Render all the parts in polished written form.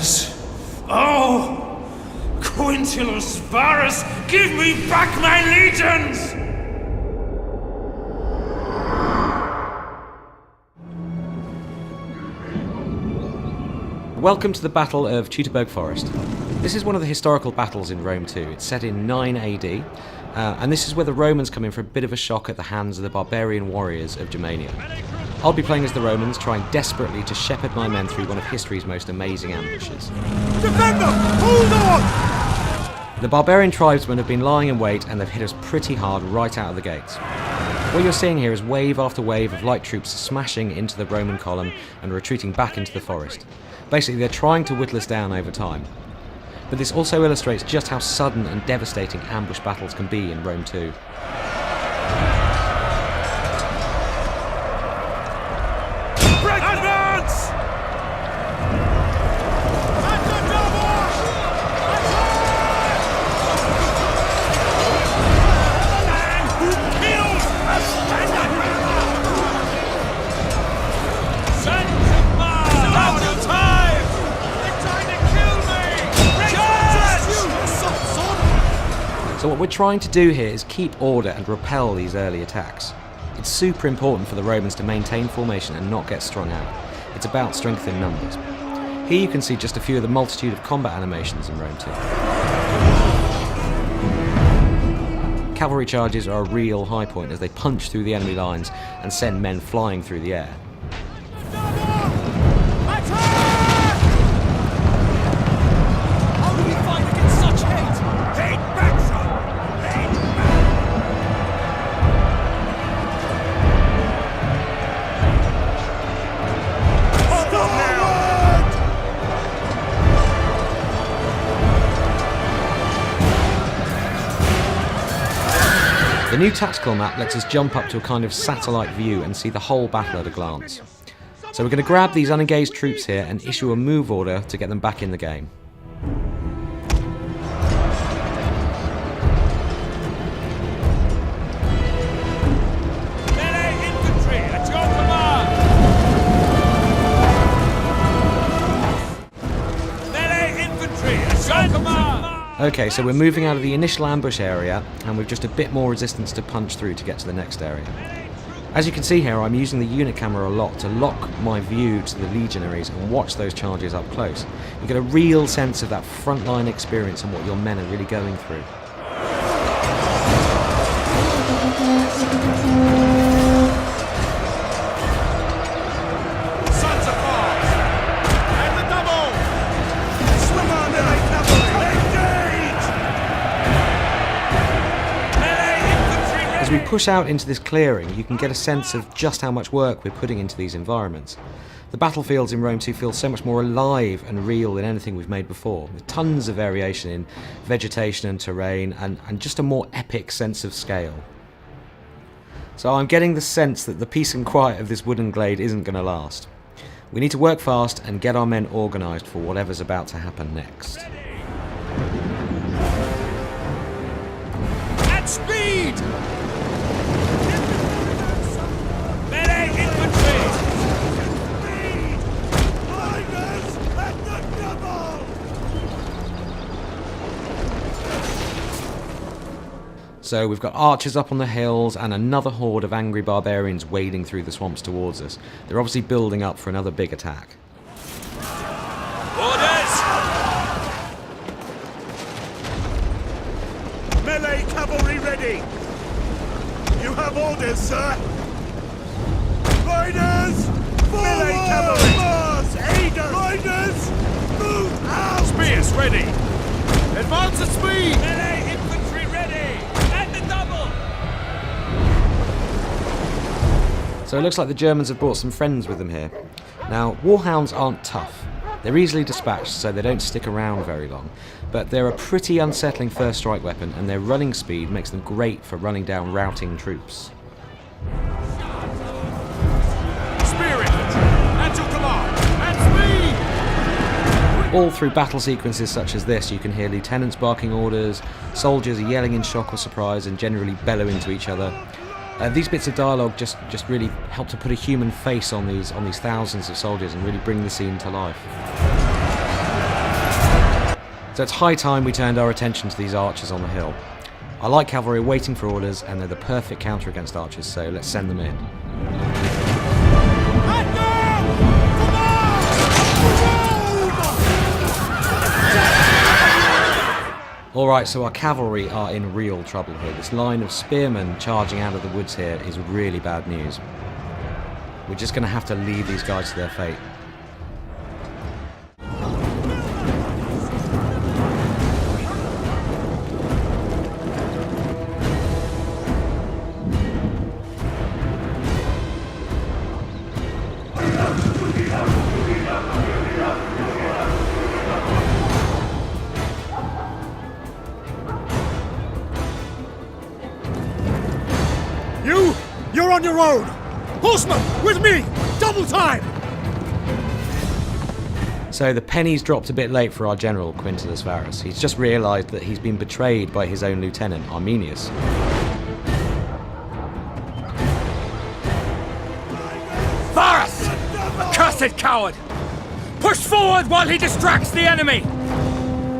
Yes. Oh! Quintilis Varus, give me back my legions! Welcome to the Battle of Teutoburg Forest. This is one of the historical battles in Rome too. It's set in 9 AD, and this is where the Romans come in for a bit of a shock at the hands of the barbarian warriors of Germania. I'll be playing as the Romans, trying desperately to shepherd my men through one of history's most amazing ambushes. Defend them! Hold on! The barbarian tribesmen have been lying in wait and they've hit us pretty hard right out of the gates. What you're seeing here is wave after wave of light troops smashing into the Roman column and retreating back into the forest. Basically, they're trying to whittle us down over time. But this also illustrates just how sudden and devastating ambush battles can be in Rome too. Advance! So what we're trying to do here is keep order and repel these early attacks. It's super important for the Romans to maintain formation and not get strung out. It's about strength in numbers. Here you can see just a few of the multitude of combat animations in Rome too. Cavalry charges are a real high point as they punch through the enemy lines and send men flying through the air. The new tactical map lets us jump up to a kind of satellite view and see the whole battle at a glance. So we're going to grab these unengaged troops here and issue a move order to get them back in the game. Melee infantry at your command! Melee infantry at your command! Okay, so we're moving out of the initial ambush area and we've just a bit more resistance to punch through to get to the next area. As you can see here, I'm using the unit camera a lot to lock my view to the legionaries and watch those charges up close. You get a real sense of that frontline experience and what your men are really going through. As we push out into this clearing, you can get a sense of just how much work we're putting into these environments. The battlefields in Rome 2 feel so much more alive and real than anything we've made before, with tons of variation in vegetation and terrain, and just a more epic sense of scale. So I'm getting the sense that the peace and quiet of this wooden glade isn't going to last. We need to work fast and get our men organised for whatever's about to happen next. At speed! Melee infantry! Riders at the double! So we've got archers up on the hills and another horde of angry barbarians wading through the swamps towards us. They're obviously building up for another big attack. Orders! Melee cavalry ready! You have orders, sir! Riders! Forward! Melee cavalry! Mars! Aid us! Riders! Move out! Spears ready! Advance at speed! Melee infantry ready! At the double! So it looks like the Germans have brought some friends with them here. Now, warhounds aren't tough. They're easily dispatched, so they don't stick around very long. But they're a pretty unsettling first strike weapon, and their running speed makes them great for running down routing troops. Spear infantry! At your command! At speed! All through battle sequences such as this, you can hear lieutenants barking orders, soldiers are yelling in shock or surprise and generally bellowing to each other. These bits of dialogue just really help to put a human face on these thousands of soldiers and really bring the scene to life. So it's high time we turned our attention to these archers on the hill. I like cavalry waiting for orders, and they're the perfect counter against archers, so let's send them in. Alright, so our cavalry are in real trouble here. This line of spearmen charging out of the woods here is really bad news. We're just going to have to leave these guys to their fate. You're on your own! Horsemen, with me! Double time! So the penny's dropped a bit late for our general, Quintilis Varus. He's just realised that he's been betrayed by his own lieutenant, Arminius. Varus! Accursed coward! Push forward while he distracts the enemy!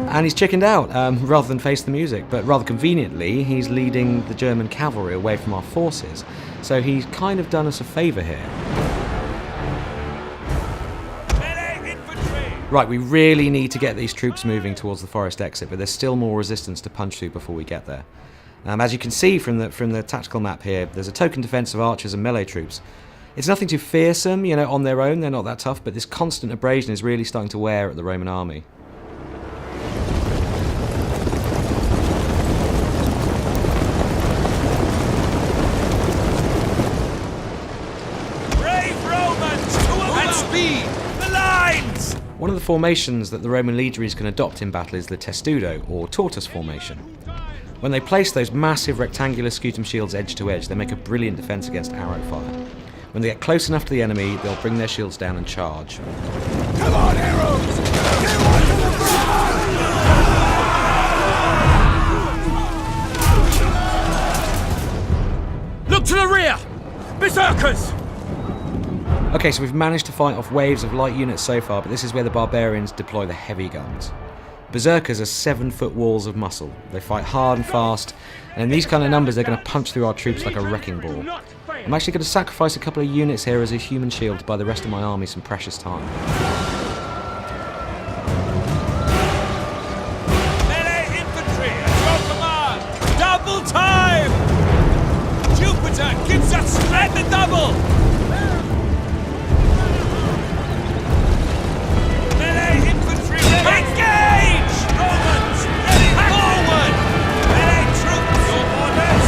And he's chickened out, rather than face the music, but rather conveniently, he's leading the German cavalry away from our forces. So he's kind of done us a favour here. Right, we really need to get these troops moving towards the forest exit, but there's still more resistance to punch through before we get there. As you can see from the tactical map here, there's a token defence of archers and melee troops. It's nothing too fearsome, you know, on their own, they're not that tough, but this constant abrasion is really starting to wear at the Roman army. One of the formations that the Roman legionaries can adopt in battle is the testudo, or tortoise formation. When they place those massive rectangular scutum shields edge to edge, they make a brilliant defence against arrow fire. When they get close enough to the enemy, they'll bring their shields down and charge. Come on, arrows! Look to the rear! Berserkers! Okay, so we've managed to fight off waves of light units so far, but this is where the barbarians deploy the heavy guns. Berserkers are 7-foot walls of muscle. They fight hard and fast, and in these kind of numbers they're going to punch through our troops like a wrecking ball. I'm actually going to sacrifice a couple of units here as a human shield to buy the rest of my army some precious time. Melee infantry at your command! Double time! Jupiter gives us strength and double! Engage! Romans! Heading forward! Melee troops! Your orders!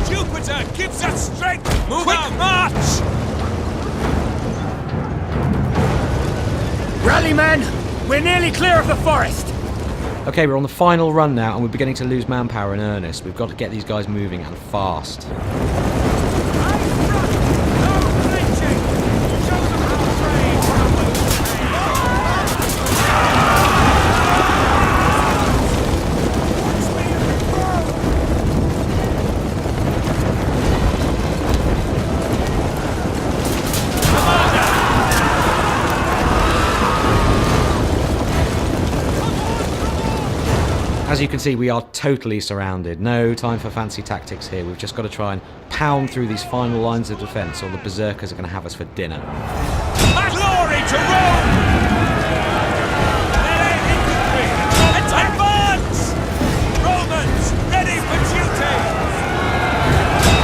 Jupiter gives us strength! Move Quick march! Rally, men! We're nearly clear of the forest! Okay, we're on the final run now, and we're beginning to lose manpower in earnest. We've got to get these guys moving, and fast. As you can see, we are totally surrounded. No time for fancy tactics here. We've just got to try and pound through these final lines of defence, or the berserkers are going to have us for dinner. Glory to Rome! Melee infantry! Advance! Romans, ready for duty!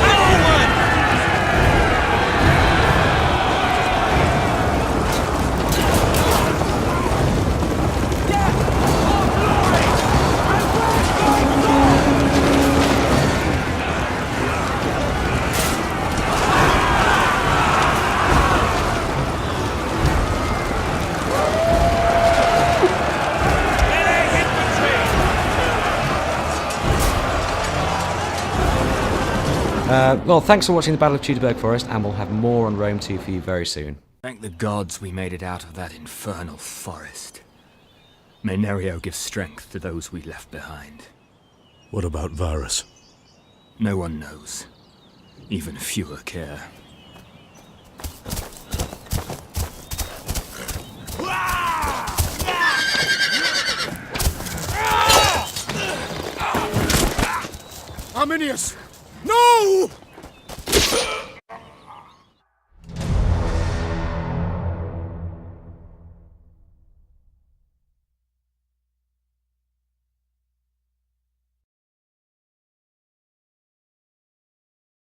Forward! Well, thanks for watching the Battle of Teutoburg Forest, and we'll have more on Rome 2 for you very soon. Thank the gods we made it out of that infernal forest. May Nerio give strength to those we left behind. What about Varus? No one knows. Even fewer care. Arminius! No!